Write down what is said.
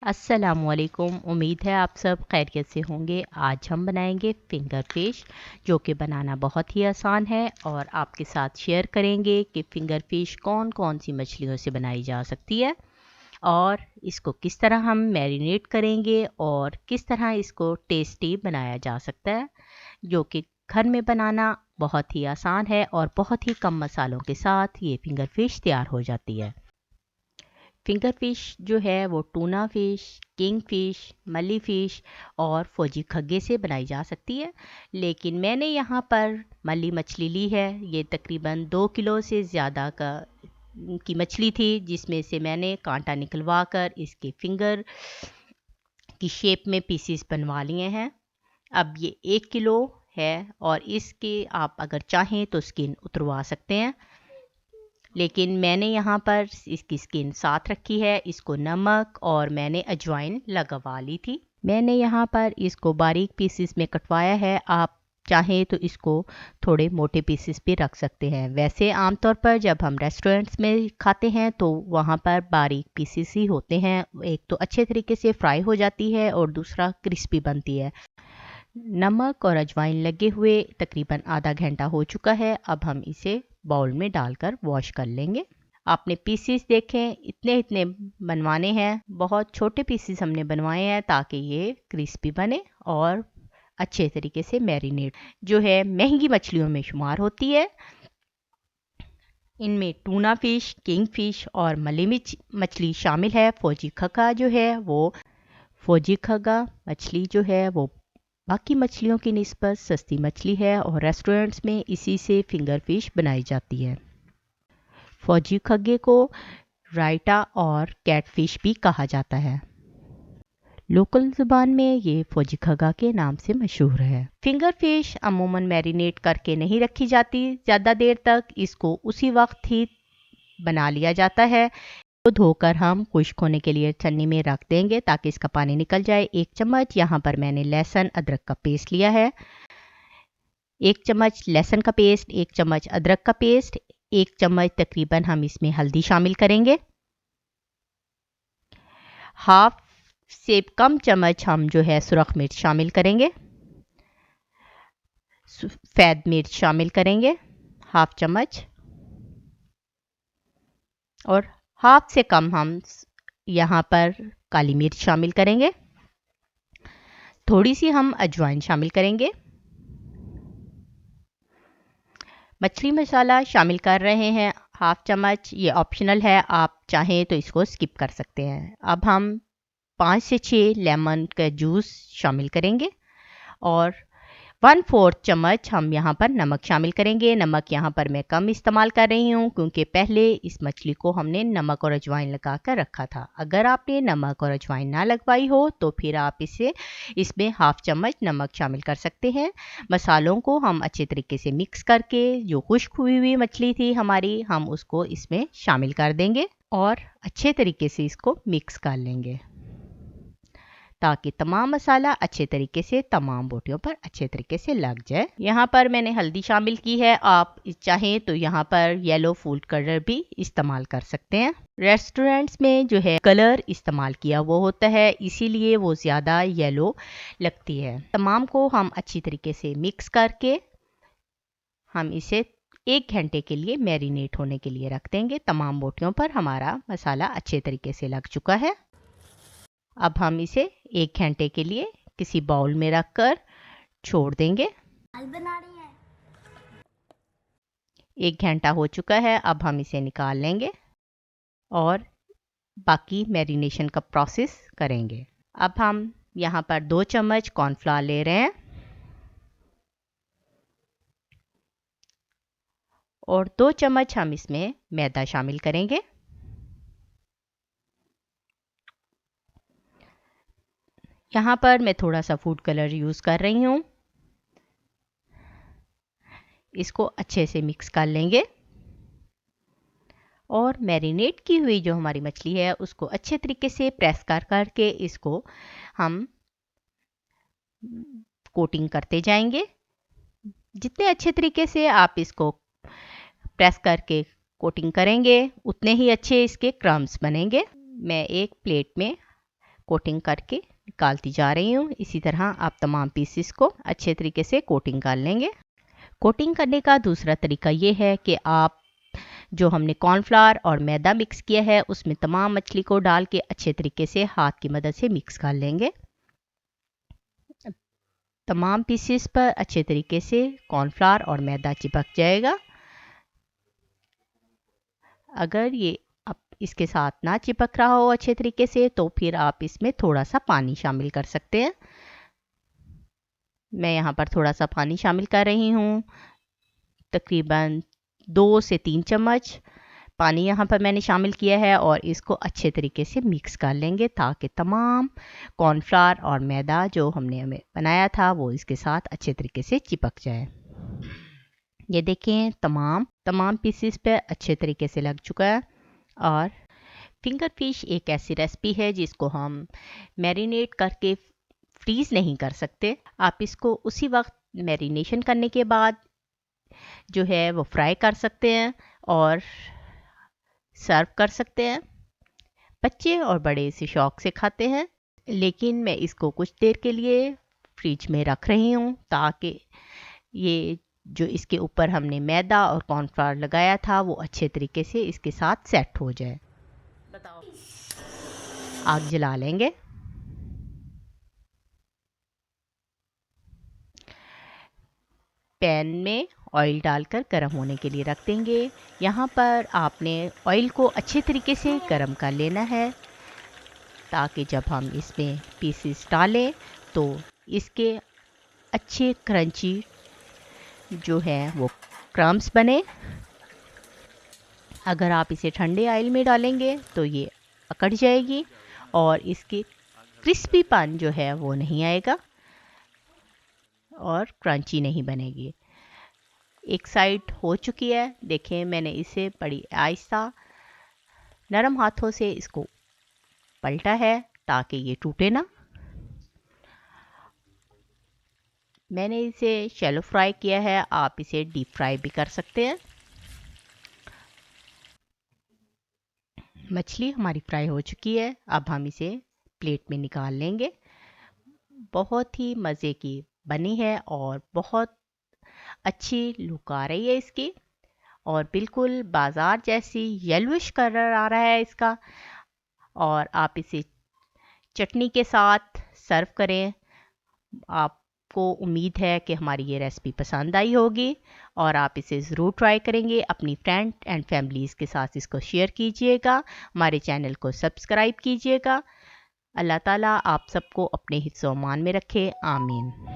अस्सलाम वालेकुम। उम्मीद है आप सब खैरियत से होंगे। आज हम बनाएंगे फिंगर फिश, जो कि बनाना बहुत ही आसान है और आपके साथ शेयर करेंगे कि फिंगर फिश कौन कौन सी मछलियों से बनाई जा सकती है और इसको किस तरह हम मैरिनेट करेंगे और किस तरह इसको टेस्टी बनाया जा सकता है, जो कि घर में बनाना बहुत ही आसान है और बहुत ही कम मसालों के साथ ये फिंगर फिश तैयार हो जाती है। फिंगर फिश जो है वो टूना फ़िश, किंग फ़िश, मली फ़िश और फौजी खग्गे से बनाई जा सकती है। लेकिन मैंने यहाँ पर मली मछली ली है। ये तकरीबन 2 किलो से ज़्यादा की मछली थी, जिसमें से मैंने कांटा निकलवा कर इसके फिंगर की शेप में पीसीस बनवा लिए हैं। अब ये 1 किलो है और इसके आप अगर चाहें तो स्किन उतरवा सकते हैं, लेकिन मैंने यहाँ पर इसकी स्किन साथ रखी है। इसको नमक और मैंने अजवाइन लगवा ली थी। मैंने यहाँ पर इसको बारीक पीसेस में कटवाया है। आप चाहें तो इसको थोड़े मोटे पीसेस भी रख सकते हैं। वैसे आमतौर पर जब हम रेस्टोरेंट्स में खाते हैं तो वहाँ पर बारीक पीसेस ही होते हैं। एक तो अच्छे तरीके से फ्राई हो जाती है और दूसरा क्रिस्पी बनती है। नमक और अजवाइन लगे हुए तकरीबन आधा घंटा हो चुका है। अब हम इसे बाउल में डालकर वॉश कर लेंगे। आपने पीसीस देखें, इतने इतने बनवाने हैं। बहुत छोटे पीसीस हमने बनवाए हैं ताकि ये क्रिस्पी बने और अच्छे तरीके से मैरिनेट, जो है महंगी मछलियों में शुमार होती है। इनमें टूना फ़िश, किंग फ़िश और मली मछली शामिल है। फौजी खगा जो है वो फौजी खगा मछली जो है वो बाकी मछलियों की निस्बत सस्ती मछली है और रेस्टोरेंट्स में इसी से फिंगर फिश बनाई जाती है। फौजी खग्गे को रायटा और कैटफिश भी कहा जाता है। लोकल ज़ुबान में ये फौजी खगा के नाम से मशहूर है। फिंगर फिश अमूमन मैरिनेट करके नहीं रखी जाती ज़्यादा देर तक। इसको उसी वक्त ही बना लिया जाता है। तो धोकर हम खुश्क होने के लिए छन्नी में रख देंगे ताकि इसका पानी निकल जाए। 1 चम्मच यहाँ पर मैंने लहसुन अदरक का पेस्ट लिया है। 1 चम्मच लहसुन का पेस्ट, 1 चम्मच अदरक का पेस्ट, 1 चम्मच तकरीबन हम इसमें हल्दी शामिल करेंगे। हाफ से कम चम्मच हम जो है सुरख मिर्च शामिल करेंगे। सफ़ेद मिर्च शामिल करेंगे हाफ चम्मच, और हाफ से कम हम यहाँ पर काली मिर्च शामिल करेंगे। थोड़ी सी हम अजवाइन शामिल करेंगे। मछली मसाला शामिल कर रहे हैं हाफ चम्मच। ये ऑप्शनल है, आप चाहें तो इसको स्किप कर सकते हैं। अब हम 5 से 6 लेमन का जूस शामिल करेंगे और 1/4 चम्मच हम यहाँ पर नमक शामिल करेंगे। नमक यहाँ पर मैं कम इस्तेमाल कर रही हूँ क्योंकि पहले इस मछली को हमने नमक और अजवाइन लगा कर रखा था। अगर आपने नमक और अजवाइन ना लगवाई हो तो फिर आप इसमें हाफ चम्मच नमक शामिल कर सकते हैं। मसालों को हम अच्छे तरीके से मिक्स करके जो खुश्क हुई हुई मछली थी हमारी, हम उसको इसमें शामिल कर देंगे और अच्छे तरीके से इसको मिक्स कर लेंगे ताकि तमाम मसाला अच्छे तरीके से तमाम बोटियों पर अच्छे तरीके से लग जाए। यहाँ पर मैंने हल्दी शामिल की है। आप चाहें तो यहाँ पर येलो फूड कलर भी इस्तेमाल कर सकते हैं। रेस्टोरेंट्स में जो है कलर इस्तेमाल किया वो होता है, इसीलिए वो ज़्यादा येलो लगती है। तमाम को हम अच्छी तरीके से मिक्स करके हम इसे 1 घंटे के लिए मैरिनेट होने के लिए रख देंगे। तमाम बोटियों पर हमारा मसाला अच्छे तरीके से लग चुका है। अब हम इसे 1 घंटे के लिए किसी बाउल में रखकर छोड़ देंगे। 1 घंटा हो चुका है। अब हम इसे निकाल लेंगे और बाकी मैरिनेशन का प्रोसेस करेंगे। अब हम यहाँ पर 2 चम्मच कॉर्नफ्लावर ले रहे हैं और 2 चम्मच हम इसमें मैदा शामिल करेंगे। यहाँ पर मैं थोड़ा सा फूड कलर यूज़ कर रही हूँ। इसको अच्छे से मिक्स कर लेंगे और मैरिनेट की हुई जो हमारी मछली है उसको अच्छे तरीके से प्रेस कर करके इसको हम कोटिंग करते जाएंगे। जितने अच्छे तरीके से आप इसको प्रेस करके कोटिंग करेंगे उतने ही अच्छे इसके क्रम्स बनेंगे। मैं एक प्लेट में कोटिंग करके निकालती जा रही हूँ। इसी तरह आप तमाम पीसेस को अच्छे तरीके से कोटिंग कर लेंगे। कोटिंग करने का दूसरा तरीका ये है कि आप जो हमने कॉर्नफ्लावर और मैदा मिक्स किया है उसमें तमाम मछली को डाल के अच्छे तरीके से हाथ की मदद से मिक्स कर लेंगे। तमाम पीसेस पर अच्छे तरीके से कॉर्नफ्लावर और मैदा चिपक जाएगा। अगर ये अब इसके साथ ना चिपक रहा हो अच्छे तरीके से तो फिर आप इसमें थोड़ा सा पानी शामिल कर सकते हैं। मैं यहाँ पर थोड़ा सा पानी शामिल कर रही हूँ, तकरीबन 2 से 3 चम्मच पानी यहाँ पर मैंने शामिल किया है और इसको अच्छे तरीके से मिक्स कर लेंगे ताकि तमाम कॉर्नफ्लावर और मैदा जो हमने हमें बनाया था वो इसके साथ अच्छे तरीके से चिपक जाए। ये देखें तमाम पीसेस पे अच्छे तरीके से लग चुका है। और फिंगर फिश एक ऐसी रेसिपी है जिसको हम मैरिनेट करके फ्रीज़ नहीं कर सकते। आप इसको उसी वक्त मैरिनेशन करने के बाद जो है वो फ्राई कर सकते हैं और सर्व कर सकते हैं। बच्चे और बड़े इसे शौक से खाते हैं, लेकिन मैं इसको कुछ देर के लिए फ्रिज में रख रही हूँ ताकि ये जो इसके ऊपर हमने मैदा और कॉर्नफ्लावर लगाया था वो अच्छे तरीके से इसके साथ सेट हो जाए। बताओ, आग जला लेंगे। पैन में ऑयल डालकर गर्म होने के लिए रख देंगे। यहाँ पर आपने ऑयल को अच्छे तरीके से गर्म कर लेना है ताकि जब हम इसमें पीसेस डालें तो इसके अच्छे क्रंची जो है वो क्रम्स बने। अगर आप इसे ठंडे ऑयल में डालेंगे तो ये अकड़ जाएगी और इसकी क्रिस्पीपन जो है वो नहीं आएगा और क्रंची नहीं बनेगी। एक साइड हो चुकी है, देखें मैंने इसे बड़ी आहिस्ता नरम हाथों से इसको पलटा है ताकि ये टूटे ना। मैंने इसे शैलो फ्राई किया है, आप इसे डीप फ्राई भी कर सकते हैं। मछली हमारी फ्राई हो चुकी है, अब हम इसे प्लेट में निकाल लेंगे। बहुत ही मज़े की बनी है और बहुत अच्छी लुक आ रही है इसकी और बिल्कुल बाज़ार जैसी येलोइश कलर आ रहा है इसका। और आप इसे चटनी के साथ सर्व करें। आपको उम्मीद है कि हमारी ये रेसिपी पसंद आई होगी और आप इसे ज़रूर ट्राई करेंगे। अपनी फ्रेंड एंड फैमिलीज़ के साथ इसको शेयर कीजिएगा। हमारे चैनल को सब्सक्राइब कीजिएगा। अल्लाह ताला आप सबको अपने हिफ्ज़-ओ-अमान में रखे। आमीन।